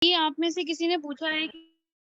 ये आप में से किसी ने पूछा है कि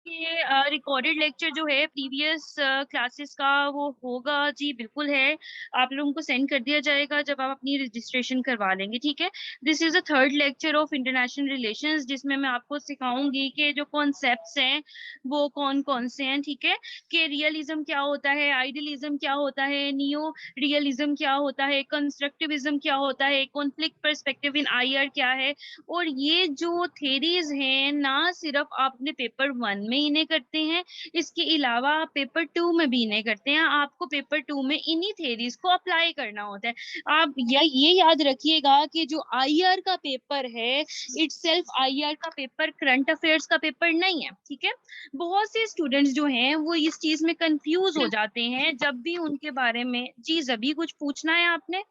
ये रिकॉर्डेड लेक्चर जो है प्रीवियस क्लासेस का वो होगा। जी बिल्कुल है। आप लोगों को सेंड कर दिया जाएगा जब आप अपनी रजिस्ट्रेशन करवा लेंगे, ठीक है। This is a third lecture of international relations, जिसमें मैं आपको सिखाऊंगी कि जो कॉन्सेप्ट्स हैं वो कौन कौन से हैं, ठीक है। कि रियलिज्म क्या होता है, आइडियलिज्म क्या होता है, नियो रियलिज्म क्या होता है, कंस्ट्रक्टिविज्म क्या होता है, कॉन्फ्लिक्ट पर्सपेक्टिव इन आईआर क्या है। और ये जो थेरीज हैं ना सिर्फ आप अपने पेपर 1 में इन्हें करते हैं, इसके अलावा आप पेपर 2 में भी इन्हें करते हैं। आपको पेपर 2 में इन्हीं थेरीज को अप्लाई करना होता है। आप ये याद रखिएगा कि जो आईआर का पेपर है, इटसेल्फ आईआर का पेपर करंट अफेयर्स का पेपर नहीं है, ठीक है। बहुत से स्टूडेंट्स जो हैं वो इस चीज में कंफ्यूज हो जाते हैं जब भी उनके बारे में। जी जबी कुछ पूछना है आपने?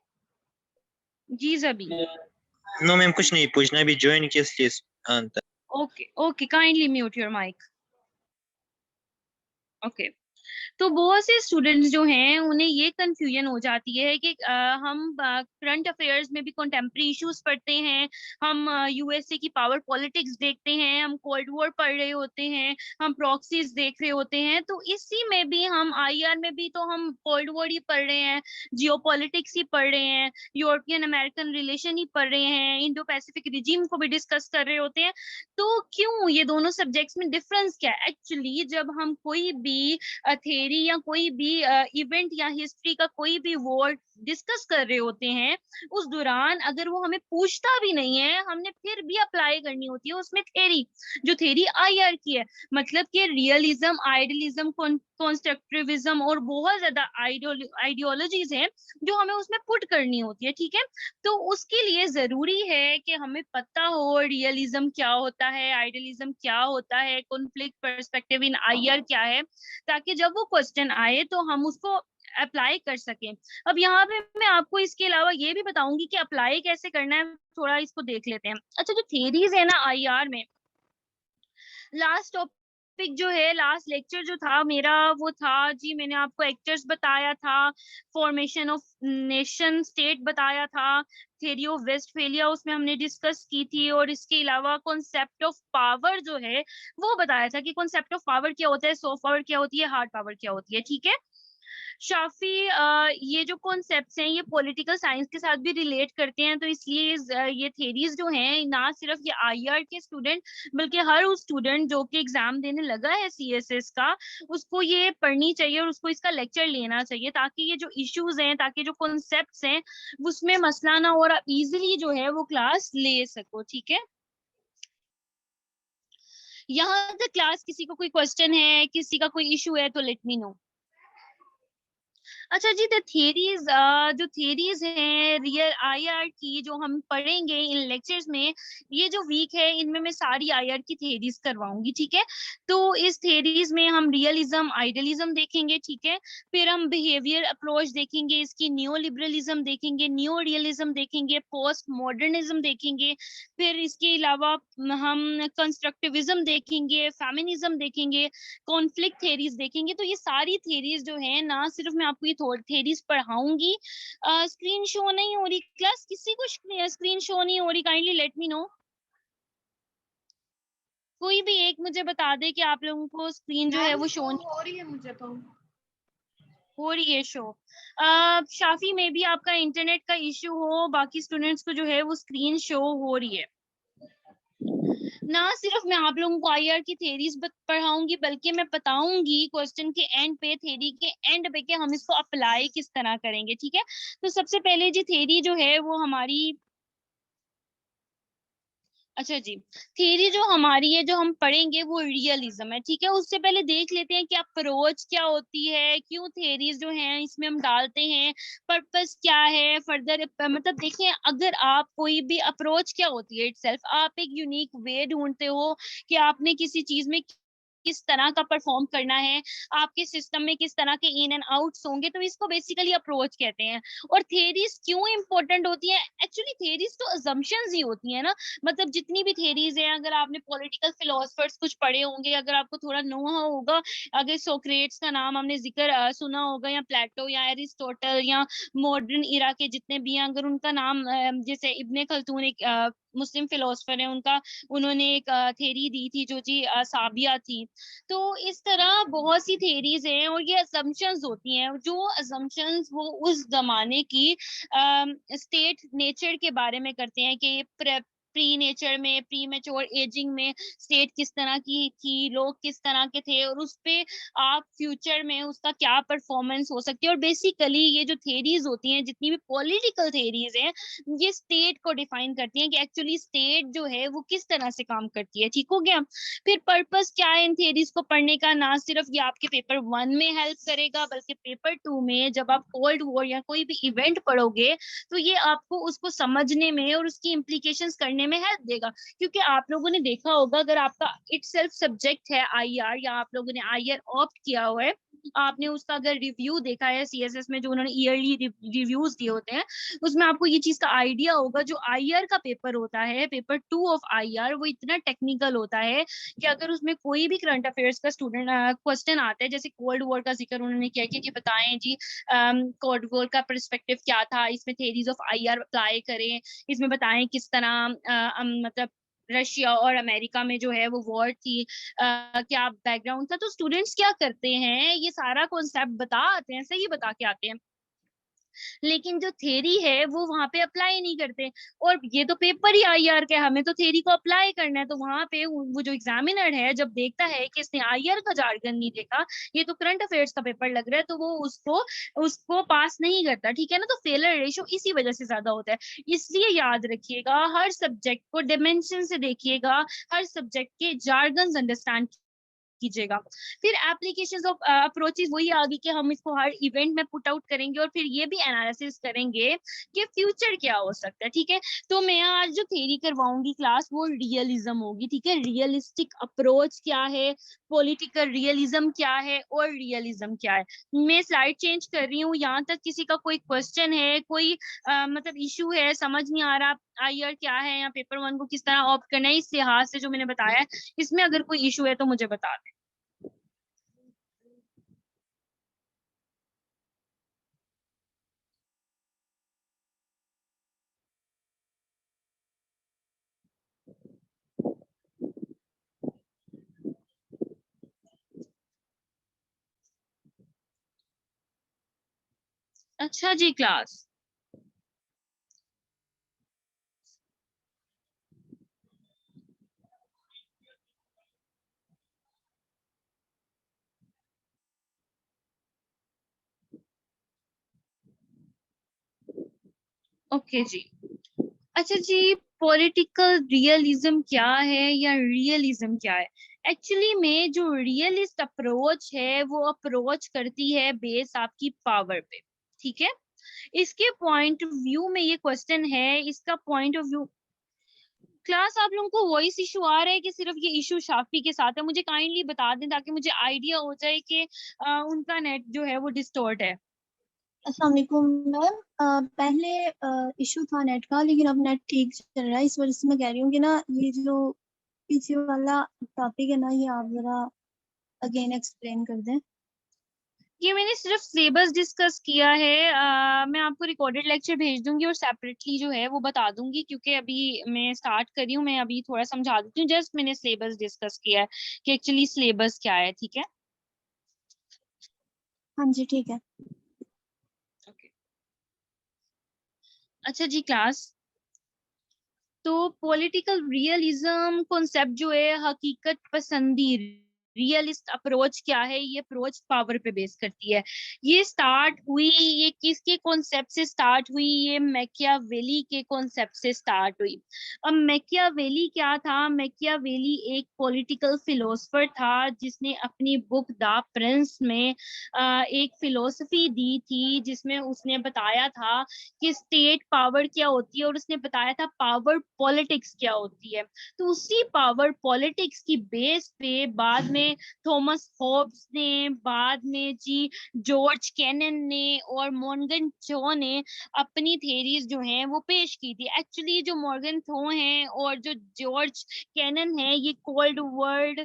जी जबी। नो मैम, कुछ नहीं पूछना, अभी ज्वाइन किया इसलिए। हाँ okay okay, kindly mute your mic. Okay. तो बहुत से स्टूडेंट्स जो हैं उन्हें ये कंफ्यूजन हो जाती है कि हम करंट अफेयर्स में भी कंटेम्प्रेरी इश्यूज पढ़ते हैं, हम यूएसए की पावर पॉलिटिक्स देखते हैं, हम कोल्ड वॉर पढ़ रहे होते हैं, हम प्रॉक्सीज देख रहे होते हैं, तो इसी में भी हम आईआर में भी तो हम कोल्ड वॉर ही पढ़ रहे हैं, जियोपॉलिटिक्स ही पढ़ रहे हैं, यूरोपियन अमेरिकन रिलेशन ही पढ़ रहे हैं, इंडो पैसिफिक रिजीम को भी डिस्कस कर रहे होते हैं। तो क्यों ये दोनों सब्जेक्ट्स में डिफरेंस क्या है? एक्चुअली जब हम कोई भी थेरी या कोई भी इवेंट या हिस्ट्री का कोई भी वर्ड डिस्कस कर रहे होते हैं, उस दौरान अगर वो हमें पूछता भी नहीं है, हमने फिर भी अप्लाई करनी होती है उसमें थेरी, जो थेरी आईआर की है। मतलब कि रियलिज्म, आइडियलिज्म, कॉन्स्ट्रक्टिविज्म और बहुत ज्यादा आइडियोलॉजीज हैं जो हमें उसमें पुट करनी होती है, ठीक है। तो उसके लिए जरूरी है कि हमें पता हो रियलिज्म क्या होता है, आइडियलिज्म क्या होता है, कॉन्फ्लिक्ट पर्सपेक्टिव इन आईआर क्या है, ताकि जब वो क्वेश्चन आए तो हम उसको अप्लाई कर सकें। अब यहाँ पे मैं आपको इसके अलावा ये भी बताऊंगी कि अप्लाई कैसे करना है, थोड़ा इसको देख लेते हैं। अच्छा, जो थेरीज है ना आईआर में, लास्ट टॉपिक जो है, लास्ट लेक्चर जो था मेरा वो था जी, मैंने आपको एक्टर्स बताया था, फॉर्मेशन ऑफ नेशन स्टेट बताया था, थ्योरी ऑफ वेस्टफेलिया उसमें हमने डिस्कस की थी, और इसके अलावा कॉन्सेप्ट ऑफ पावर जो है वो बताया था कि कॉन्सेप्ट ऑफ पावर क्या होता है, सॉफ्ट पावर क्या होती है, हार्ड पावर क्या होती है, ठीक है। शाफी ये जो कॉन्सेप्ट्स हैं ये पॉलिटिकल साइंस के साथ भी रिलेट करते हैं, तो इसलिए ये थेरीज जो हैं ना सिर्फ ये आईआर के स्टूडेंट बल्कि हर उस स्टूडेंट जो कि एग्जाम देने लगा है सीएसएस का, उसको ये पढ़नी चाहिए और उसको इसका लेक्चर लेना चाहिए, ताकि ये जो इश्यूज हैं, ताकि जो कॉन्सेप्ट्स हैं उसमें मसला ना हो और आप इजीली जो है वो क्लास ले सको, ठीक है। यहाँ तक क्लास किसी को कोई क्वेश्चन है, किसी का कोई इशू है तो लेट मी नो। अच्छा जी, द थियरीज, जो थियरीज हैं रियल आईआर की जो हम पढ़ेंगे इन लेक्चर्स में, ये जो वीक है इनमें मैं सारी आईआर की थियरीज करवाऊंगी, ठीक है। तो इस थियरीज में हम रियलिज्म, आइडियलिज्म देखेंगे, ठीक है। फिर हम बिहेवियर अप्रोच देखेंगे, इसकी न्यू लिबरलिज्म देखेंगे, न्यू रियलिज्म देखेंगे, पोस्ट मॉडर्निज्म देखेंगे। फिर इसके अलावा हम कंस्ट्रक्टिविज्म देखेंगे, फेमिनिज्म देखेंगे, कॉन्फ्लिक्ट थेरीज देखेंगे। तो ये सारी थेरीज जो है ना सिर्फ मैं आपको ये थेरीज पढ़ाऊंगी। स्क्रीन शो नहीं हो रही क्लास, किसी को स्क्रीन शो नहीं हो रही, काइंडली लेट मी नो। कोई भी एक मुझे बता दे कि आप लोगों को स्क्रीन जो है वो शो नहीं हो रही है मुझे तो। हो रही है शो। शाफी में भी आपका इंटरनेट का इश्यू हो, बाकी स्टूडेंट्स को जो है वो स्क्रीन शो हो रही है ना। सिर्फ मैं आप लोगों को आईआर की थेरीज पढ़ाऊंगी बल्कि मैं बताऊंगी क्वेश्चन के एंड पे, थेरी के एंड पे, कि हम इसको अप्लाई किस तरह करेंगे, ठीक है। तो सबसे पहले जी थेरी जो है वो हमारी, अच्छा जी, थ्योरी जो हमारी है जो हम पढ़ेंगे वो रियलिज्म है, ठीक है। उससे पहले देख लेते हैं कि अप्रोच क्या होती है, क्यों थ्योरीज जो हैं इसमें हम डालते हैं, पर्पस क्या है फर्दर। मतलब देखें, अगर आप कोई भी अप्रोच क्या होती है इटसेल्फ, आप एक यूनिक वे ढूंढते हो कि आपने किसी चीज में किस तरह का परफॉर्म करना है, आपके सिस्टम में किस तरह के इन एंड आउट्स होंगे, तो इसको बेसिकली अप्रोच कहते हैं। और थेरीज क्यों इंपॉर्टेंट होती है? एक्चुअली थेरीज तो अजम्पशंस ही होती है ना। मतलब जितनी भी थेरीज हैं, अगर आपने पॉलिटिकल फिलोसफर्स कुछ पढ़े होंगे, अगर आपको थोड़ा नो होगा, अगर सोक्रेट्स का नाम हमने जिक्र सुना होगा, या प्लेटो या एरिस्टोटल या मॉडर्न इरा के जितने भी हैं, अगर उनका नाम जैसे इब्ने खल्दून एक मुस्लिम फिलोसफर है उनका, उन्होंने एक थेरी दी थी जो जी साबिया थी। तो इस तरह बहुत सी थेरीज हैं और ये असम्पशंस होती हैं, जो असम्पशंस वो उस जमाने की स्टेट नेचर के बारे में करते हैं कि प्री नेचर में, प्री मेच्योर एजिंग में स्टेट किस तरह की थी, लोग किस तरह के थे, और उस पे आप फ्यूचर में उसका क्या परफॉर्मेंस हो सकती है। और बेसिकली ये जो थेरीज होती हैं, जितनी भी पॉलिटिकल थेरीज हैं, ये स्टेट को डिफाइन करती हैं कि एक्चुअली स्टेट जो है वो किस तरह से काम करती है। ठीक हो गया। फिर पर्पस क्या है इन थेरीज को पढ़ने का, ना सिर्फ ये आपके पेपर 1 में हेल्प करेगा, बल्कि पेपर 2 में जब आप कोल्ड वॉर या कोई भी इवेंट पढ़ोगे तो ये आपको उसको समझने में और उसकी इम्प्लीकेशंस करने में हेल्प देगा। क्योंकि आप लोगों ने देखा होगा, अगर आपका इट सेल्फ सब्जेक्ट है आईआर, या आप लोगों ने आईआर ऑप्ट किया हुआ है, आपने उसका अगर रिव्यू देखा है सीएसएस में, जो उन्होंने ईयरली रिव्यूज दिए होते हैं, उसमें आपको ये चीज का आइडिया होगा, जो आईआर का पेपर होता है, पेपर 2 ऑफ आईआर, वो इतना टेक्निकल होता है कि अगर उसमें कोई भी करंट अफेयर्स का स्टूडेंट क्वेश्चन आता है, जैसे कोल्ड वॉर का जिक्र उन्होंने किया कि बताएं जी कोल्ड वॉर का पर्सपेक्टिव क्या था, इसमें थेरीज ऑफ आईआर अप्लाई करें, इसमें बताएं किस तरह मतलब रशिया और अमेरिका में जो है वो वॉर थी, क्या बैकग्राउंड था। तो स्टूडेंट्स क्या करते हैं, ये सारा कॉन्सेप्ट बता आते हैं, सही बता के आते हैं, लेकिन जो थेरी है वो वहां पे अप्लाई नहीं करते। और ये तो पेपर ही आईआर का है, हमें तो थेरी को अप्लाई करना है, तो वहां पे वो जो एग्जामिनर है जब देखता है कि इसने आईआर का जार्गन नहीं देखा, ये तो करंट अफेयर्स का पेपर लग रहा है, तो वो उसको उसको पास नहीं करता। ठीक है ना। तो फेलर रेशो इसी वजह से ज्यादा होता है। इसलिए याद रखिएगा, हर सब्जेक्ट को डिमेंशन से देखिएगा, हर सब्जेक्ट के जार्गन्स अंडरस्टैंड कीजिएगा। फिर एप्लीकेशंस ऑफ अप्रोचेस वही आ गई कि हम इसको हर इवेंट में पुट आउट करेंगे और फिर ये भी एनालिसिस करेंगे कि फ्यूचर क्या हो सकता है। ठीक है। तो मैं आज जो थ्योरी करवाऊंगी क्लास, वो रियलिज्म होगी। ठीक है। रियलिस्टिक अप्रोच क्या है, पॉलिटिकल रियलिज्म क्या है, और रियलिज्म क्या है। मैं स्लाइड चेंज कर रही हूँ। यहाँ तक किसी का कोई क्वेश्चन है, कोई मतलब इशू है, समझ नहीं आ रहा आईआर क्या है या पेपर 1 को किस तरह ऑप्ट करना है, इस लिहाज से जो मैंने बताया है, इसमें अगर कोई इशू है तो मुझे बता दें। अच्छा जी क्लास। ओके जी। अच्छा जी, पॉलिटिकल रियलिज्म क्या है या रियलिज्म क्या है। एक्चुअली में जो रियलिस्ट अप्रोच है वो अप्रोच करती है बेस आपकी पावर पे। ठीक है। इसके पॉइंट ऑफ व्यू में ये क्वेश्चन है, इसका पॉइंट ऑफ व्यू। क्लास आप लोगों को वॉइस इशू आ रहा है कि सिर्फ ये इशू शाफी के साथ है, मुझे काइंडली बता दें ताकि मुझे आइडिया हो जाए कि उनका नेट जो है वो डिस्टॉर्ट है। अस्सलाम वालेकुम मैम। पहले इशू था नेट का, लेकिन अब नेट ठीक चल रहा है। इस वजह से मैं कह रही हूँ कि ना ये जो पीछे वाला टॉपिक है ना, ये आप जरा अगेन एक्सप्लेन कर दें। ये मैंने सिर्फ सिलेबस डिस्कस किया है। मैं आपको रिकॉर्डेड लेक्चर भेज दूंगी और सेपरेटली जो है वो बता दूंगी, क्योंकि अभी मैं स्टार्ट कर रही हूँ। मैं अभी थोड़ा समझा देती हूँ। जस्ट मैंने सिलेबस डिस्कस किया है कि एक्चुअली सिलेबस क्या है। ठीक है। हाँ जी ठीक है। ओके। अच्छा जी क्लास। तो पॉलिटिकल रियलिज्म कॉन्सेप्ट जो है, हकीकत पसंदी, रियलिस्ट अप्रोच क्या है, ये अप्रोच पावर पे बेस करती है। ये स्टार्ट हुई, ये किसके कॉन्सेप्ट से स्टार्ट हुई, ये मैकियावेली के कॉन्सेप्ट से स्टार्ट हुई। अब मैकियावेली क्या था, मैकियावेली एक पॉलिटिकल फिलोसफर था जिसने अपनी बुक द प्रिंस में एक फिलोसफी दी थी, जिसमें उसने बताया था कि स्टेट पावर क्या होती है, और उसने बताया था पावर पॉलिटिक्स क्या होती है। तो उसी पावर पॉलिटिक्स की बेस पे बाद में में थॉमस हॉब्स ने, बाद में जी जॉर्ज कैनन ने और मॉर्गन थो ने अपनी थेरीज जो हैं वो पेश की थी। एक्चुअली जो मॉर्गन थो हैं और जो जॉर्ज कैनन है, ये कोल्ड वर्ल्ड,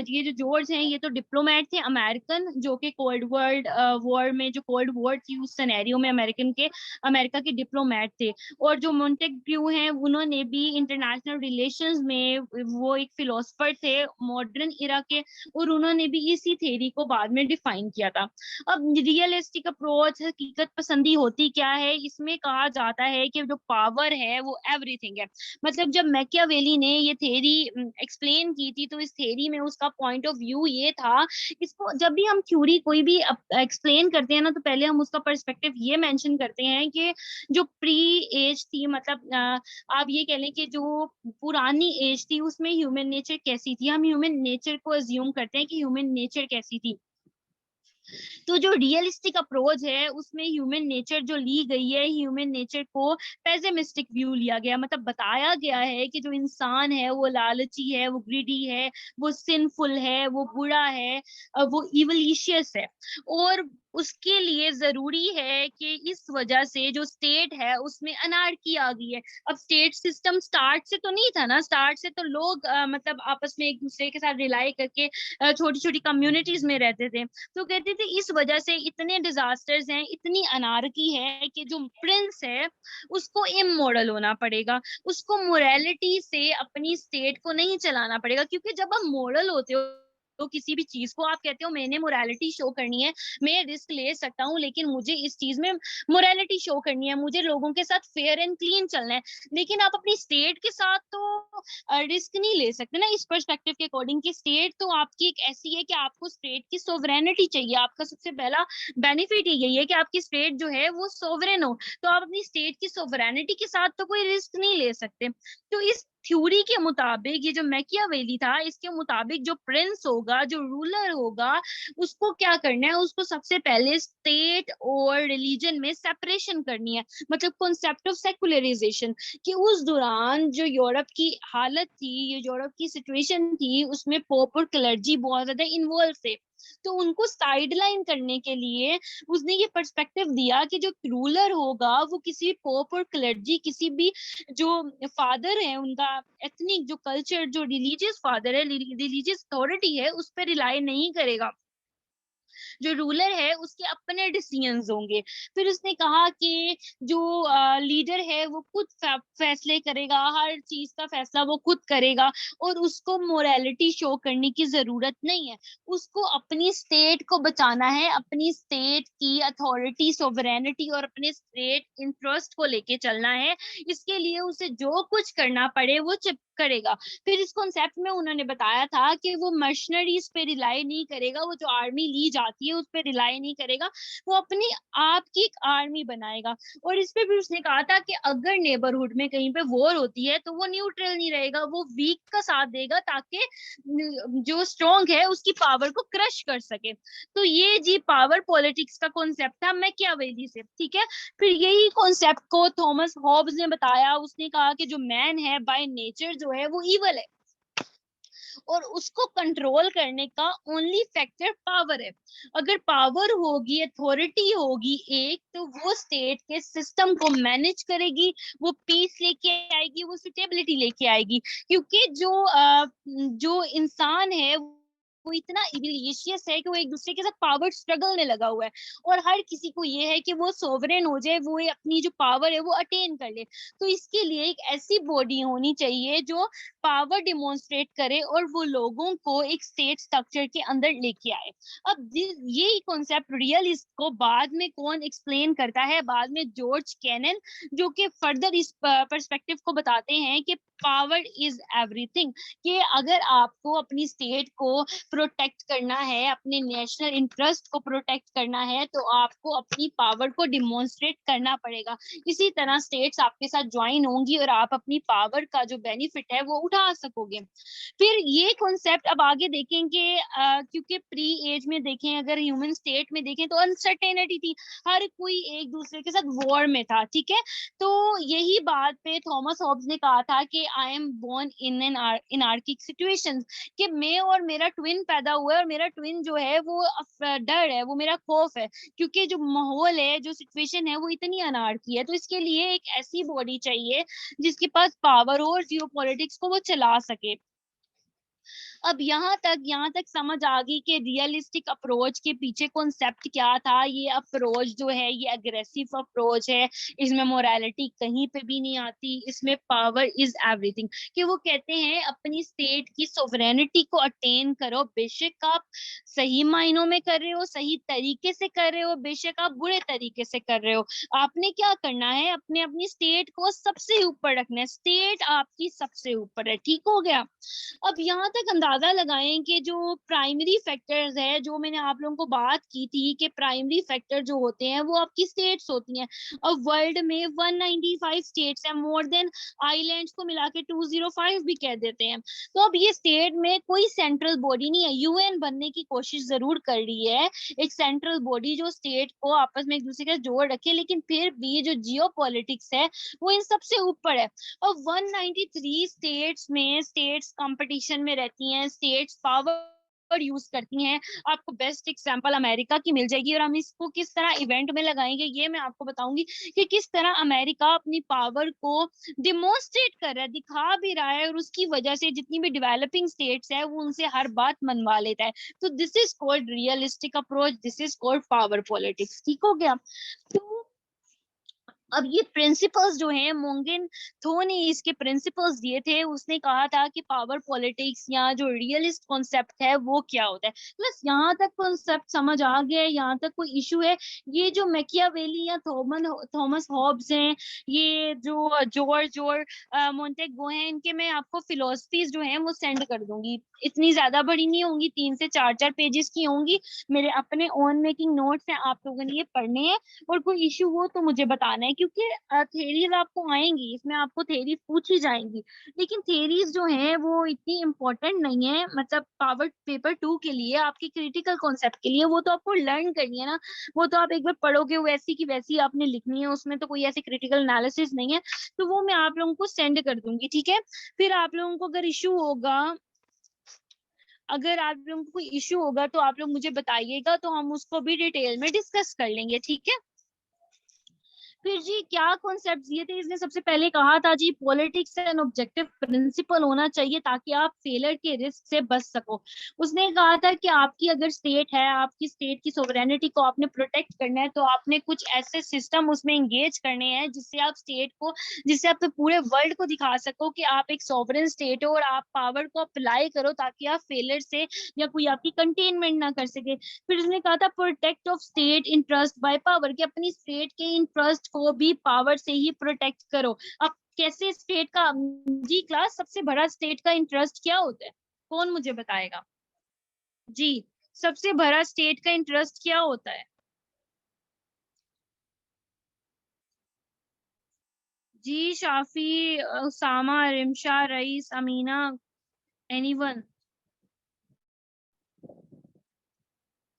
ये जो जॉर्ज हैं ये तो डिप्लोमेट थे अमेरिकन, जो कि कोल्ड वर्ल्ड वॉर में, जो कोल्ड वॉर थी उस सिनेरियो में अमेरिका के डिप्लोमेट थे। और जो मोंटेग्यू हैं उन्होंने भी इंटरनेशनल रिलेशंस में, वो एक फिलोसफर थे मॉडर्न इरा के, और उन्होंने भी इसी थ्योरी को बाद में डिफाइन किया था। अब रियलिस्टिक अप्रोच, हकीकत पसंदी होती क्या है, इसमें कहा जाता है कि जो पावर है वो एवरीथिंग है। मतलब जब मैकियावेली ने ये थ्योरी एक्सप्लेन की थी, तो इस थ्योरी में उसका पॉइंट ऑफ व्यू ये था, इसको जब भी हम थ्योरी कोई भी एक्सप्लेन करते हैं ना, तो पहले हम उसका पर्सपेक्टिव ये मेंशन करते हैं कि जो प्री एज थी, मतलब आप ये कह लें कि जो पुरानी एज थी उसमें ह्यूमन नेचर कैसी थी, हम ह्यूमन नेचर को अज्यूम करते हैं कि ह्यूमन नेचर कैसी थी। तो जो रियलिस्टिक अप्रोच है उसमें ह्यूमन नेचर जो ली गई है, ह्यूमन नेचर को पेसिमिस्टिक व्यू लिया गया, मतलब बताया गया है कि जो इंसान है वो लालची है, वो ग्रीडी है, वो सिंफुल है, वो बुरा है, वो इवलिशियस है। और उसके लिए जरूरी है कि इस वजह से जो स्टेट है उसमें अनार्की आ गई है। अब स्टेट सिस्टम स्टार्ट से तो नहीं था ना, स्टार्ट से तो लोग मतलब आपस में एक दूसरे के साथ रिलाई करके छोटी छोटी कम्युनिटीज में रहते थे। तो कहते थे इस वजह से इतने डिजास्टर्स हैं, इतनी अनार्की है कि जो प्रिंस है उसको इमोरल होना पड़ेगा, उसको मोरालिटी से अपनी स्टेट को नहीं चलाना पड़ेगा। क्योंकि जब आप मोरल होते हो तो किसी भी चीज को आप कहते हो मैंने मोरालिटी शो करनी है, मैं रिस्क ले सकता हूँ लेकिन मुझे इस चीज में मोरालिटी शो करनी है, मुझे लोगों के साथ फेयर एंड क्लीन चलना है। लेकिन आप अपनी स्टेट के साथ तो रिस्क नहीं ले सकते ना, इस पर्सपेक्टिव के अकॉर्डिंग कि स्टेट तो आपकी एक ऐसी है कि आपको स्टेट की सोवरेनिटी चाहिए। आपका सबसे पहला बेनिफिट यही है कि आपकी स्टेट जो है वो सोवरेन हो, तो आप अपनी स्टेट की सोवरेनिटी के साथ तो कोई रिस्क नहीं ले सकते। तो इस थ्योरी के मुताबिक, ये जो मैकियावेली था, इसके मुताबिक जो प्रिंस होगा, जो रूलर होगा, उसको क्या करना है, उसको सबसे पहले स्टेट और रिलीजन में सेपरेशन करनी है। मतलब कॉन्सेप्ट ऑफ सेकुलराइजेशन, कि उस दौरान जो यूरोप की हालत थी, ये यूरोप की सिचुएशन थी, उसमें पोप और क्लर्जी बहुत ज्यादा इन्वॉल्व थे। तो उनको साइडलाइन करने के लिए उसने ये पर्सपेक्टिव दिया कि जो रूलर होगा वो किसी पोप और क्लर्जी, किसी भी जो फादर है उनका एथनिक जो कल्चर, जो रिलीजियस फादर है, रिलीजियस अथॉरिटी है, उस पर रिलाई नहीं करेगा। जो रूलर है उसके अपने डिसीजंस होंगे। फिर उसने कहा कि जो लीडर है वो खुद फैसले करेगा, हर चीज का फैसला वो खुद करेगा, और उसको मोरालिटी शो करने की जरूरत नहीं है। उसको अपनी स्टेट को बचाना है, अपनी स्टेट की अथॉरिटी, सोवरेनिटी और अपने स्टेट इंटरेस्ट को लेके चलना है। इसके लिए उसे जो कुछ करना पड़े वो करेगा। फिर इस कॉन्सेप्ट में उन्होंने बताया था कि वो मर्शनरीज पे रिलाई नहीं करेगा, वो जो आर्मी ली जाती है उस पे रिलाई नहीं करेगा, वो अपनी आप की एक आर्मी बनाएगा। और इस पे भी उसने कहा था कि अगर नेबरहुड में कहीं पे वॉर होती है तो वो न्यूट्रल नहीं रहेगा, वो वीक का साथ देगा ताकि जो स्ट्रॉन्ग है उसकी पावर को क्रश कर सके। तो ये जी पावर पॉलिटिक्स का कॉन्सेप्ट था मैकियावेली से, ठीक है। फिर यही कॉन्सेप्ट को थॉमस हॉब्स ने बताया। उसने कहा कि जो मैन है बाय नेचर जो है वो इवल है, और उसको कंट्रोल करने का ओनली फैक्टर पावर है। अगर पावर होगी, अथॉरिटी होगी एक, तो वो स्टेट के सिस्टम को मैनेज करेगी, वो पीस लेके आएगी, वो स्टेबिलिटी लेके आएगी। क्योंकि जो इंसान है वो इतना इविलिशियस है कि वो एक दूसरे के साथ पावर स्ट्रगल में लगा हुआ है, और हर किसी को ये है कि वो सोवरेन हो जाए, वो अपनी जो पावर है वो अटेन कर ले। तो इसके लिए एक ऐसी बॉडी होनी चाहिए जो पावर डिमॉन्स्ट्रेट करे और वो लोगों को एक स्टेट स्ट्रक्चर के अंदर लेके आए। अब ये कॉन्सेप्ट रियलिस्ट को बाद में कौन एक्सप्लेन करता है, बाद में जॉर्ज कैनन, जो कि फर्दर इस पर्सपेक्टिव को बताते हैं कि पावर इज एवरीथिंग, कि अगर आपको अपनी स्टेट को प्रोटेक्ट करना है, अपने नेशनल इंटरेस्ट को प्रोटेक्ट करना है, तो आपको अपनी पावर को डिमॉन्स्ट्रेट करना पड़ेगा। इसी तरह स्टेट्स आपके साथ ज्वाइन होंगी और आप अपनी पावर का जो बेनिफिट है वो उठा सकोगे। फिर ये कॉन्सेप्ट अब आगे देखेंगे, क्योंकि प्री एज में देखें, अगर ह्यूमन स्टेट में देखें तो अनसर्टेनिटी थी, हर कोई एक दूसरे के साथ वॉर में था, ठीक है। तो यही बात पे थॉमस हॉब्स ने कहा था कि I am born in an anarchic situations, कि मैं और मेरा ट्विन पैदा हुआ है और मेरा ट्विन जो है वो डर है, वो मेरा खौफ है, क्योंकि जो माहौल है, जो सिचुएशन है वो इतनी अनार्की है। तो इसके लिए एक ऐसी बॉडी चाहिए जिसके पास पावर हो और जियो पॉलिटिक्स को वो चला सके। अब यहाँ तक समझ आ गई कि रियलिस्टिक अप्रोच के पीछे कॉन्सेप्ट क्या था। ये अप्रोच जो है ये अग्रेसिव अप्रोच है, इसमें मोरालिटी कहीं पे भी नहीं आती, इसमें पावर इज एवरीथिंग। कि वो कहते हैं अपनी स्टेट की सोवरेनिटी को अटेन करो, बेशक आप सही मायनों में कर रहे हो, सही तरीके से कर रहे हो, बेशक आप बुरे तरीके से कर रहे हो, आपने क्या करना है, अपने अपनी स्टेट को सबसे ऊपर रखना है, स्टेट आपकी सबसे ऊपर है। ठीक हो गया। अब यहाँ तक अंदाजा लगाएं कि जो प्राइमरी फैक्टर्स है, जो मैंने आप लोगों को बात की थी कि प्राइमरी फैक्टर जो होते हैं वो आपकी स्टेट्स होती हैं। अब वर्ल्ड में 195 स्टेट्स हैं, मोर देन आइलैंड्स को मिला के 205 भी कह देते हैं। तो अब ये स्टेट में कोई सेंट्रल बॉडी नहीं है। यूएन बनने की कोशिश जरूर कर रही है, एक सेंट्रल बॉडी जो स्टेट को आपस में एक दूसरे के जोड़ रखे, लेकिन फिर भी जो जियो पॉलिटिक्स है वो इन सबसे ऊपर है। और 193 स्टेट्स में स्टेट्स कंपटीशन में रहती हैं, स्टेट्स पावर यूज करती हैं। आपको बेस्ट एग्जांपल अमेरिका की मिल जाएगी, और हम इसको किस तरह इवेंट में लगाएंगे ये मैं आपको बताऊंगी कि किस तरह अमेरिका अपनी पावर को डिमोन्स्ट्रेट कर रहा है, दिखा भी रहा है, और उसकी वजह से जितनी भी डेवलपिंग स्टेट्स है वो उनसे हर बात मनवा लेता है। तो this is called realistic approach, this is called power politics. ठीक हो गया। तो अब ये प्रिंसिपल्स जो हैं, मोंगिन थो ने इसके प्रिंसिपल्स दिए थे। उसने कहा था कि पावर पॉलिटिक्स या जो रियलिस्ट कॉन्सेप्ट है वो क्या होता है। बस यहाँ तक कॉन्सेप्ट समझ आ गया है, यहाँ तक कोई इशू है? ये जो मैकियावेली या थॉमस हॉब्स हैं, ये जो जॉर्ज और मोंटेगो हैं, इनके मैं आपको फिलोसफीज जो हैं वो सेंड कर दूंगी। इतनी ज्यादा बड़ी नहीं होंगी, 3 से 4 पेजेस की होंगी। मेरे अपने ओन मेकिंग नोट्स हैं, आप लोगों ने ये पढ़ने हैं, और कोई इशू हो तो मुझे बताना है, क्योंकि थेरीज आपको आएंगी, इसमें आपको थेरीज पूछी जाएंगी, लेकिन थेरीज जो हैं वो इतनी इम्पोर्टेंट नहीं है। मतलब पावर पेपर 2 के लिए, आपके क्रिटिकल कॉन्सेप्ट के लिए वो तो आपको लर्न करनी है ना, वो तो आप एक बार पढ़ोगे, वैसी की वैसी आपने लिखनी है, उसमें तो कोई ऐसे क्रिटिकल एनालिसिस नहीं है। तो वो मैं आप लोगों को सेंड कर दूंगी, ठीक है। फिर आप लोगों को अगर इशू होगा, अगर आप लोगों को कोई इशू होगा तो आप लोग मुझे बताइएगा, तो हम उसको भी डिटेल में डिस्कस कर लेंगे, ठीक है। फिर जी क्या कॉन्सेप्ट दिए थे इसने? सबसे पहले कहा था जी पॉलिटिक्स एन ऑब्जेक्टिव प्रिंसिपल होना चाहिए ताकि आप फेलियर के रिस्क से बच सको। उसने कहा था कि आपकी अगर स्टेट है, आपकी स्टेट की सोवरेनिटी को आपने प्रोटेक्ट करना है, तो आपने कुछ ऐसे सिस्टम उसमें एंगेज करने हैं जिससे आप स्टेट को, जिससे आप पूरे वर्ल्ड को दिखा सको कि आप एक सॉवरेन स्टेट हो, और आप पावर को अप्लाई करो ताकि आप फेलियर से या कोई आपकी कंटेनमेंट ना कर सके। फिर उसने कहा था protect of state interest by power, कि अपनी स्टेट के इंटरेस्ट को भी पावर से ही प्रोटेक्ट करो। अब कैसे स्टेट का, जी क्लास, सबसे बड़ा स्टेट का इंटरेस्ट क्या होता है? कौन मुझे बताएगा जी? सबसे बड़ा स्टेट का इंटरेस्ट क्या होता है जी? Shafi, Usama, Rimsha, rice, Amina, anyone?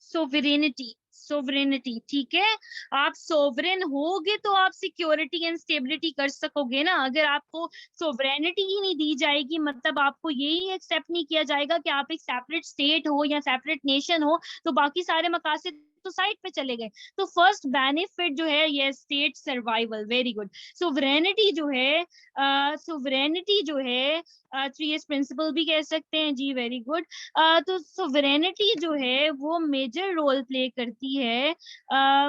Sovereignty, sovereignty, ठीक है। आप सोवरेन होगे तो आप सिक्योरिटी एंड स्टेबिलिटी कर सकोगे ना। अगर आपको सोवरेनिटी ही नहीं दी जाएगी, मतलब आपको यही एक्सेप्ट नहीं किया जाएगा कि आप एक सेपरेट स्टेट हो या सेपरेट नेशन हो, तो बाकी सारे मकासद तो साइड पे चले गए। तो फर्स्ट बेनिफिट जो है ये state survival. Very good. Sovereignty जो है, सोवरेनिटी जो है, 3S प्रिंसिपल भी कह सकते हैं जी। Very good. तो सोवरेनिटी जो है वो मेजर रोल प्ले करती है,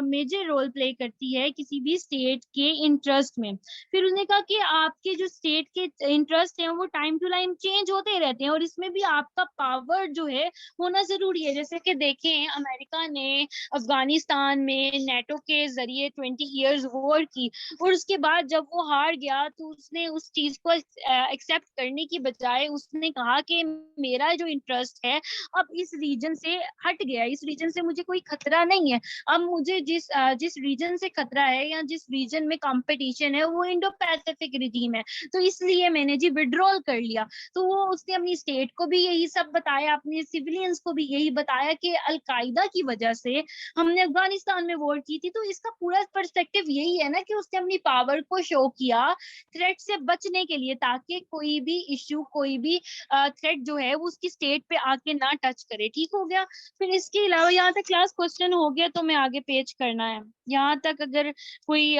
मेजर रोल प्ले करती है किसी भी स्टेट के इंटरेस्ट में। फिर उसने कहा कि आपके जो स्टेट के इंटरेस्ट हैं वो टाइम टू टाइम चेंज होते रहते हैं, और इसमें भी आपका पावर जो है होना जरूरी है। जैसे कि देखें, अमेरिका ने अफगानिस्तान में नेटो के जरिए 20 इयर्स वॉर की, और उसके बाद जब वो हार गया तो उसने उस चीज को एक्सेप्ट करने की बजाय उसने कहा कि मेरा जो इंटरेस्ट है अब इस रीजन से हट गया, इस रीजन से मुझे कोई खतरा नहीं है। अब मुझे जिस रीजन से खतरा है या जिस रीजन में कंपटीशन है वो इंडो पैसिफिक रीजन है, तो इसलिए मैंने जी विड्रॉल कर लिया। तो वो उसने अपनी स्टेट को भी यही सब बताया, अपने सिविलियंस को भी यही बताया कि अलकायदा की वजह से हमने अफगानिस्तान में वॉर की थी। तो इसका पूरा पर्सपेक्टिव यही है ना कि उसने अपनी पावर को शो किया थ्रेट से बचने के लिए, ताकि कोई भी इश्यू, कोई भी थ्रेट जो है वो उसकी स्टेट पे आके ना टच करे। ठीक हो गया। फिर इसके अलावा यहाँ तक क्लास क्वेश्चन हो गया, तो मैं आगे पेज करना है यहाँ तक। अगर कोई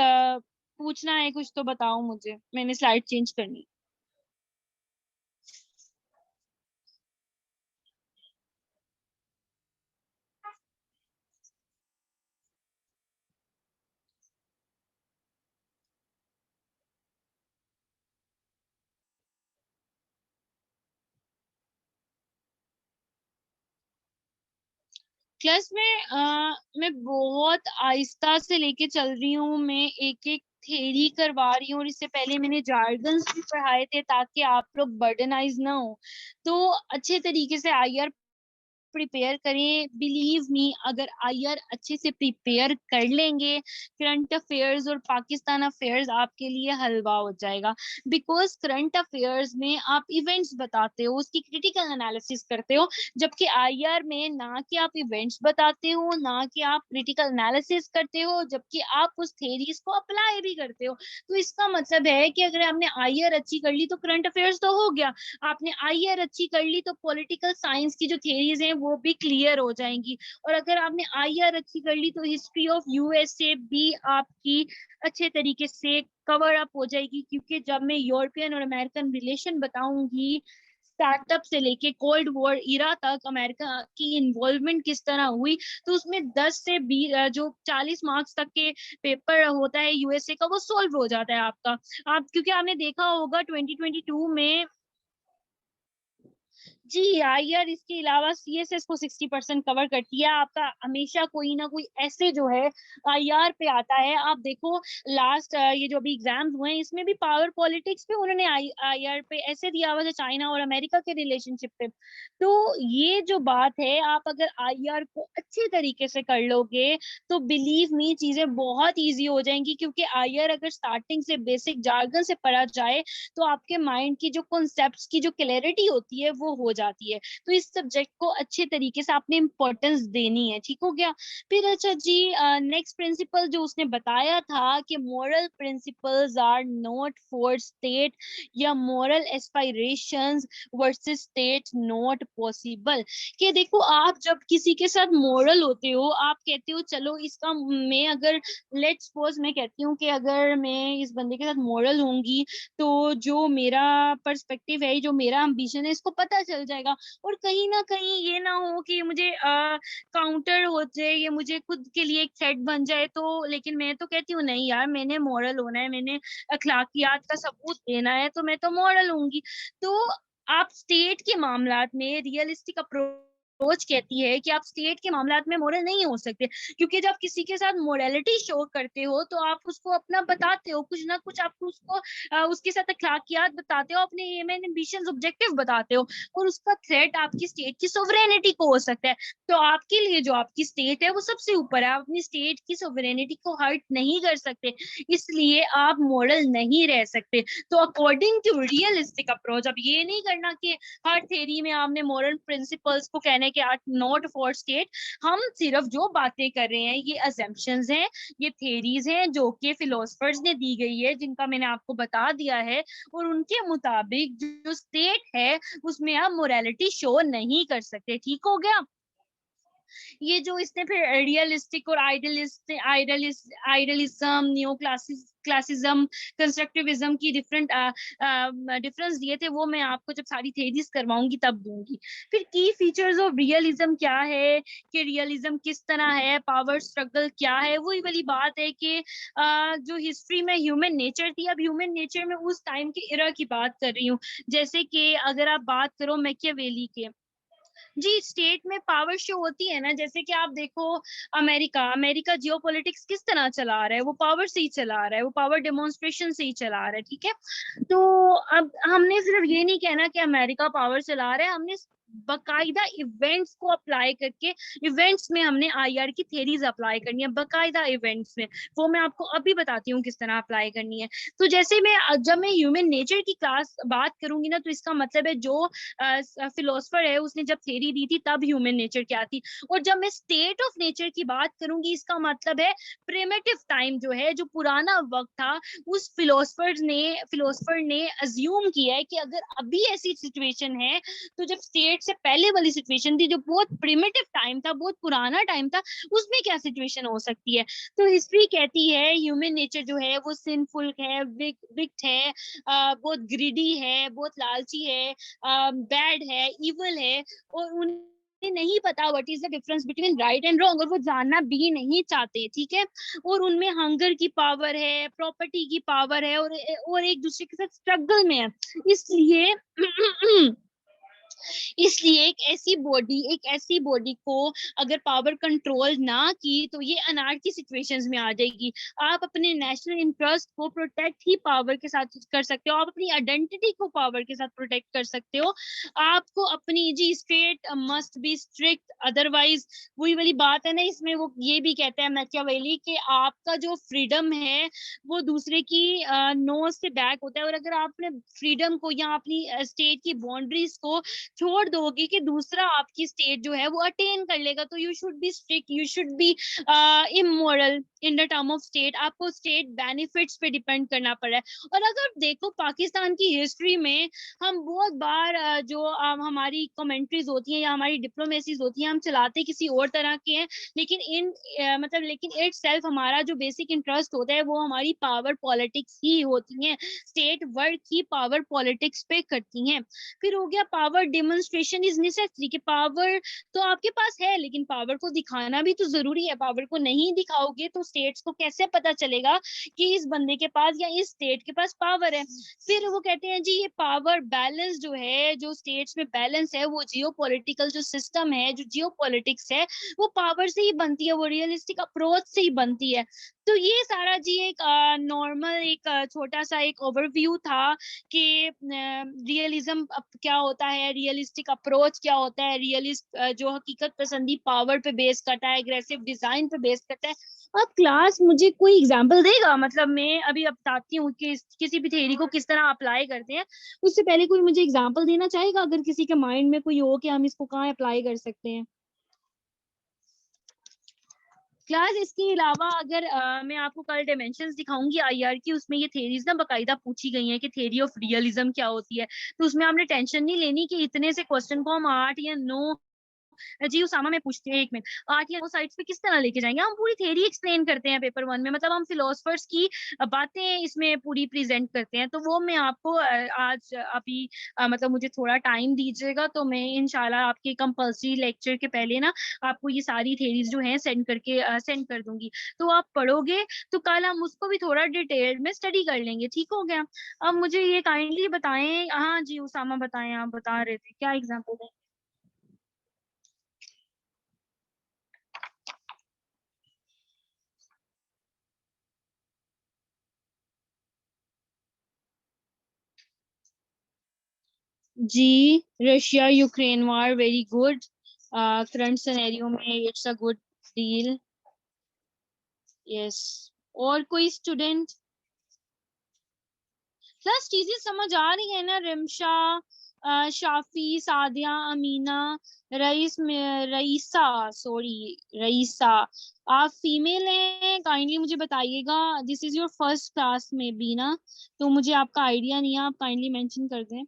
पूछना है कुछ तो बताओ मुझे, मैंने स्लाइड चेंज करनी। क्लास में मैं बहुत आहिस्ता से लेके चल रही हूँ, मैं एक एक थेरी करवा रही हूँ, और इससे पहले मैंने जार्गन्स भी पढ़ाए थे ताकि आप लोग बर्डनाइज ना हो। तो अच्छे तरीके से आईआर प्रिपेयर करें। बिलीव मी, अगर आईआर अच्छे से प्रिपेयर कर लेंगे, करंट अफेयर्स और पाकिस्तान अफेयर्स आपके लिए हलवा हो जाएगा। बिकॉज करंट अफेयर्स में आप इवेंट्स बताते हो, उसकी क्रिटिकल एनालिसिस करते हो, जबकि आईआर में ना कि आप इवेंट्स बताते हो, ना कि आप क्रिटिकल एनालिसिस करते हो, जबकि आप उस थेरीज को अप्लाई भी करते हो। तो इसका मतलब है कि अगर आपने आईआर अच्छी कर ली तो करंट अफेयर्स तो हो गया, आपने आईआर अच्छी कर ली तो पॉलिटिकल साइंस की जो थेरीज हैं वो भी क्लियर हो जाएंगी, और अगर आपने आईआर अच्छी कर ली तो हिस्ट्री ऑफ यूएसए भी आपकी अच्छे तरीके से कवर अप हो जाएगी। क्योंकि जब मैं यूरोपियन और अमेरिकन रिलेशन बताऊंगी, स्टार्टअप से लेके कोल्ड वॉर इरा तक अमेरिका की इन्वॉल्वमेंट किस तरह हुई, तो उसमें 10 से 20 जो 40 मार्क्स तक के पेपर होता है यूएसए का, वो सॉल्व हो जाता है आपका। आप क्योंकि आपने देखा होगा 2022 में, जी आईआर इसके अलावा सीएसएस को 60% कवर करती है। आपका हमेशा कोई ना कोई ऐसे जो है आईआर पे आता है। आप देखो लास्ट ये जो अभी एग्जाम्स हुए हैं, इसमें भी पावर पॉलिटिक्स पे उन्होंने आईआर पे ऐसे दिया हुआ था, चाइना और अमेरिका के रिलेशनशिप पे। तो ये जो बात है, आप अगर आईआर को अच्छे तरीके से कर लोगे तो बिलीव मी चीजें बहुत ईजी हो जाएंगी। क्योंकि आईआर अगर स्टार्टिंग से बेसिक जार्गन से पढ़ा जाए तो आपके माइंड की जो कॉन्सेप्ट्स की जो क्लैरिटी होती है वो हो जाती है। तो इस सब्जेक्ट को अच्छे तरीके से आपने इम्पोर्टेंस देनी है। ठीक हो गया। फिर अच्छा जी, नेक्स्ट प्रिंसिपल जो उसने बताया था कि moral principles are not for state, या moral aspirations versus state not possible. कि देखो, आप जब किसी के साथ मोरल होते हो, आप कहते हो चलो इसका, मैं अगर लेट्स सपोज मैं कहती हूँ कि अगर मैं इस बंदे के साथ मोरल होंगी तो जो मेरा पर्सपेक्टिव है, जो मेरा एम्बिशन है, इसको पता चल जाएगा। और कहीं ना कहीं ये ना हो कि मुझे काउंटर हो जाए, ये मुझे खुद के लिए एक थ्रेट बन जाए। तो लेकिन मैं तो कहती हूँ नहीं यार, मैंने मॉरल होना है, मैंने अखलाकियात का सबूत देना है, तो मैं तो मॉरल होंगी। तो आप स्टेट के मामलात में रियलिस्टिक अप्रोच कहती है कि आप स्टेट के मामलात में मोरल नहीं हो सकते। क्योंकि जब किसी के साथ मोरालिटी शो करते हो तो आप उसको अपना बताते हो, कुछ ना कुछ आप उसको उसके साथ अखलाकियात बताते हो, अपने एम एंड एम्बिशंस ऑब्जेक्टिव बताते हो, और उसका थ्रेट आपकी स्टेट की सोवरेनिटी को हो सकता है। तो आपके लिए जो आपकी स्टेट है वो सबसे ऊपर है, आप अपनी स्टेट की सोवरेनिटी को हर्ट नहीं कर सकते, इसलिए आप मॉरल नहीं रह सकते। तो अकॉर्डिंग टू रियलिस्टिक अप्रोच, अब ये नहीं करना कि हर थ्योरी में आपने मॉरल प्रिंसिपल्स को कहने के आर नॉट फॉर स्टेट। हम सिर्फ जो बातें कर रहे हैं ये अजम्पशंस हैं, ये थेरीज हैं जो कि फिलोसफर्स ने दी गई है, जिनका मैंने आपको बता दिया है, और उनके मुताबिक जो स्टेट है उसमें आप मोरालिटी शो नहीं कर सकते। ठीक हो गया। ये जो इसने फिर रियलिस्टिक और आइडलिज्म, न्यो क्लासिज्म, कंस्ट्रक्टिविज्म की डिफरेंस दिए थे, वो मैं आपको जब सारी थेरीज करवाऊंगी तब दूंगी। फिर की फीचर्स ऑफ रियलिज्म क्या है, कि रियलिज्म किस तरह है, पावर स्ट्रगल क्या है। वही वाली बात है कि जो हिस्ट्री में ह्यूमन नेचर थी, अब ह्यूमन नेचर में उस टाइम के इरा की बात कर रही हूँ। जैसे कि अगर आप बात करो मैकियावेली के, जी स्टेट में पावर शो होती है ना। जैसे कि आप देखो अमेरिका अमेरिका जियोपॉलिटिक्स किस तरह चला रहा है, वो पावर से ही चला रहा है, वो पावर डेमोन्स्ट्रेशन से ही चला रहा है। ठीक है। तो अब हमने सिर्फ ये नहीं कहना कि अमेरिका पावर चला रहा है, हमने बकायदा इवेंट्स को अप्लाई करके, इवेंट्स में हमने आईआर की थेरीज अप्लाई करनी है बकायदा इवेंट्स में। वो मैं आपको अभी बताती हूँ किस तरह अप्लाई करनी है। तो जैसे जब मैं ह्यूमन नेचर की क्लास बात करूंगी ना, तो इसका मतलब है जो फिलोसफर है उसने जब थेरी दी थी तब ह्यूमन नेचर क्या थी। और जब मैं स्टेट ऑफ नेचर की बात करूंगी, इसका मतलब है प्रिमिटिव टाइम जो है, जो पुराना वक्त था, उस फिलोसफर ने अज्यूम किया है कि अगर अभी ऐसी सिचुएशन है, तो जब स्टेट से पहले वाली सिचुएशन थी, जो बहुत प्रिमिटिव टाइम था, बहुत पुराना टाइम था, उसमें क्या सिचुएशन हो सकती है। तो हिस्ट्री कहती है ह्यूमन नेचर जो है वो सिंफुल है, विक्ट है, बहुत ग्रीडी है, बहुत लालची है, बैड है, इवल है, और उन्हें नहीं पता what is the difference between right and wrong, और वो जानना भी नहीं चाहते, ठीक है। और उनमें हंगर की पावर है, प्रॉपर्टी की पावर है, और एक दूसरे के साथ स्ट्रगल में है। इसलिए इसलिए एक ऐसी बॉडी को अगर पावर कंट्रोल ना की, तो ये अनार्की सिचुएशंस में आ जाएगी। आप अपने नेशनल इंटरेस्ट को प्रोटेक्ट ही पावर के साथ कर सकते हो, आप अपनी आइडेंटिटी को पावर के साथ प्रोटेक्ट कर सकते हो। आपको अपनी जी state must be strict, otherwise वही वाली बात है ना, इसमें वो ये भी कहते हैं मैकियावेली कि आपका जो फ्रीडम है वो दूसरे की नोज से बैक होता है। और अगर आपने फ्रीडम को या अपनी स्टेट की बाउंड्रीज को छोड़ दोगे कि दूसरा आपकी स्टेट जो है वो अटेन कर लेगा, तो you should be strict, you should be immoral in the term of state. आपको स्टेट बेनिफिट्स पे डिपेंड करना पड़ रहा है। और अगर देखो पाकिस्तान की हिस्ट्री में, हम बहुत बार जो हमारी कमेंट्रीज होती हैं या हमारी डिप्लोमेसीज होती हैं, हम चलाते किसी और तरह के हैं, लेकिन लेकिन इट सेल्फ हमारा जो बेसिक इंटरेस्ट होता है वो हमारी पावर पॉलिटिक्स ही होती है। स्टेट वर्क ही पावर पॉलिटिक्स पे करती हैं। फिर हो गया पावर डेमोन्स्ट्रेशन इज नेसेसरी, कि पावर तो आपके पास है लेकिन पावर को दिखाना भी तो जरूरी है। पावर को नहीं दिखाओगे तो स्टेट्स को कैसे पता चलेगा कि इस बंदे के पास या इस स्टेट के पास पावर है। फिर वो कहते हैं जी ये पावर बैलेंस जो है, जो स्टेट्स में बैलेंस है, वो जियो पॉलिटिकल जो सिस्टम है, जो जियो पॉलिटिक्स है, वो पावर से ही बनती है, वो रियलिस्टिक अप्रोच से ही बनती है। तो ये सारा जी एक नॉर्मल एक छोटा सा एक ओवरव्यू था कि रियलिज्म क्या होता है, रियलिस्टिक अप्रोच क्या होता है, रियलिस्ट जो हकीकत पसंदी पावर पे बेस करता है, एग्रेसिव डिजाइन पे बेस करता है। अब क्लास मुझे कोई एग्जांपल देगा, मतलब मैं अभी अब बताती हूँ कि किसी भी थ्योरी को किस तरह अप्लाई करते हैं, उससे पहले कोई मुझे एग्जांपल देना चाहेगा, अगर किसी के माइंड में कोई हो कि हम इसको कहाँ अप्लाई कर सकते हैं क्लास। इसके अलावा अगर मैं आपको कल डायमेंशंस दिखाऊंगी आईआर की, उसमें ये थेरीज ना बकायदा पूछी गई हैं कि थेरी ऑफ रियलिज्म क्या होती है। तो उसमें आपने टेंशन नहीं लेनी कि इतने से क्वेश्चन को हम 8 या 9, जी उसामा मैं पूछती हूँ 1 मिनट, 8 या 9 साइड्स पे किस तरह लेके जाएंगे। हम पूरी थ्योरी एक्सप्लेन करते हैं पेपर 1 में, मतलब हम फिलोसफर्स की बातें इसमें पूरी प्रेजेंट करते हैं। तो वो मैं आपको आज अभी मतलब मुझे थोड़ा टाइम दीजिएगा, तो मैं इंशाल्लाह आपके कंपल्सरी लेक्चर के पहले ना आपको ये सारी थ्योरीज जो हैं सेंड कर दूंगी। तो आप पढ़ोगे तो कल हम उसको भी थोड़ा डिटेल में स्टडी कर लेंगे, ठीक हो गया। अब मुझे ये काइंडली बताएं, हाँ जी उसामा बताएं, आप बता रहे थे क्या एग्जाम्पल है। जी Russia Ukraine war very good, current scenario में it's a good deal, yes. और कोई स्टूडेंट, प्लस चीजें समझ आ रही है ना। रिमशा, शाफी, सादिया, अमीना, रईसा, सॉरी रईसा, आप फीमेल हैं, काइंडली मुझे बताइएगा। This is your first class में भी ना, तो मुझे आपका आइडिया नहीं है, आप काइंडली मेंशन कर दें।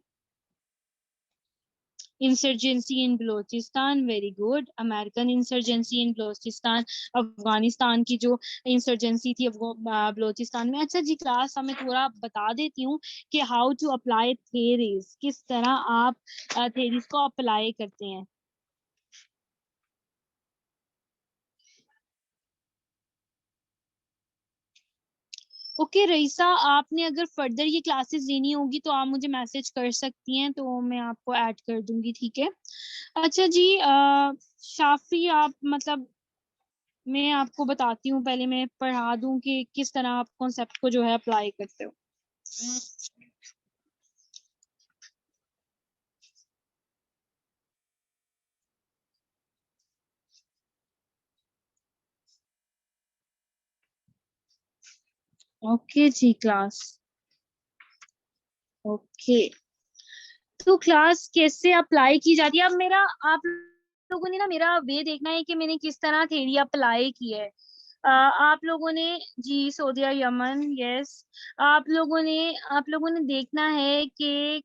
Insurgency in Balochistan, very good. American insurgency in Balochistan, Afghanistan की जो इंसर्जेंसी थी बलोचिस्तान में। अच्छा जी क्लास, मैं थोड़ा बता देती हूँ कि हाउ टू अप्लाई थेरीज, किस तरह आप थेरीज को अप्लाई करते हैं। ओके रईसा, आपने अगर फर्दर ये क्लासेस लेनी होगी तो आप मुझे मैसेज कर सकती हैं, तो मैं आपको ऐड कर दूंगी, ठीक है। अच्छा जी शाफी, आप मतलब मैं आपको बताती हूँ, पहले मैं पढ़ा दूं कि किस तरह आप कॉन्सेप्ट को जो है अप्लाई करते हो। ओके जी क्लास। ओके, तो क्लास कैसे अप्लाई की जाती है? अब मेरा आप लोगों ने ना मेरा वे देखना है कि मैंने किस तरह थ्योरी अप्लाई की है। आप लोगों ने, जी सऊदिया यमन, यस, आप लोगों ने देखना है कि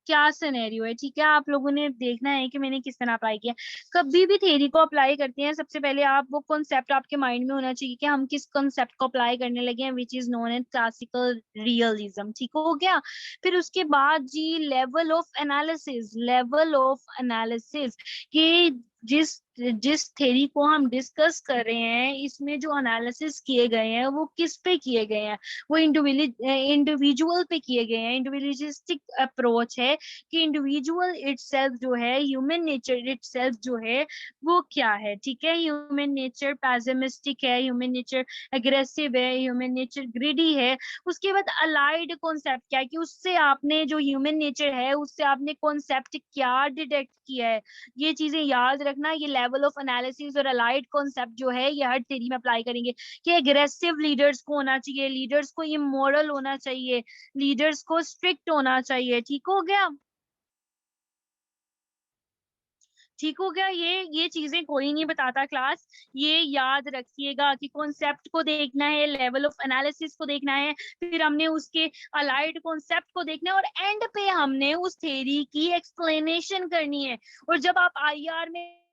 क्या सिनेरियो है, ठीक है। आप लोगों ने देखना है कि मैंने किस तरह अप्लाई किया। कभी भी थ्योरी को अप्लाई करते हैं, सबसे पहले आप वो कॉन्सेप्ट आपके माइंड में होना चाहिए कि हम किस कॉन्सेप्ट को अप्लाई करने लगे हैं, which is known as classical realism, ठीक हो गया। फिर उसके बाद जी लेवल ऑफ एनालिसिस कि जिस जिस थ्योरी को हम डिस्कस कर रहे हैं, इसमें जो एनालिसिस किए गए हैं वो किस पे किए गए हैं, वो इंडिविजुअल पे किए गए हैं। इंडिविजुअलिस्टिक अप्रोच है कि इंडिविजुअल इटसेल्फ जो है, ह्यूमन नेचर इटसेल्फ जो है वो क्या है, ठीक है। ह्यूमन नेचर पैसिमिस्टिक है, ह्यूमन नेचर एग्रेसिव है, ह्यूमन नेचर ग्रीडी है। उसके बाद अलाइड कॉन्सेप्ट क्या है कि उससे आपने जो ह्यूमन नेचर है उससे आपने कॉन्सेप्ट क्या डिटेक्ट किया है। ये चीजें याद रखना। ये लेवल ऑफ एनालिसिस और अलाइड कॉन्सेप्ट जो है ये हर थ्योरी में अप्लाई करेंगे कि एग्रेसिव लीडर्स को होना चाहिए, लीडर्स को इमोरल होना चाहिए, लीडर्स को स्ट्रिक्ट होना चाहिए, ठीक हो गया। ठीक हो गया। ये चीजें कोई नहीं बताता क्लास, ये याद रखिएगा कि कॉन्सेप्ट को देखना है, लेवल ऑफ एनालिसिस को देखना है, फिर हमने उसके अलाइड कॉन्सेप्ट को देखना है, और एंड पे हमने उस थ्योरी की एक्सप्लेनेशन करनी है। और जब आप आईआर में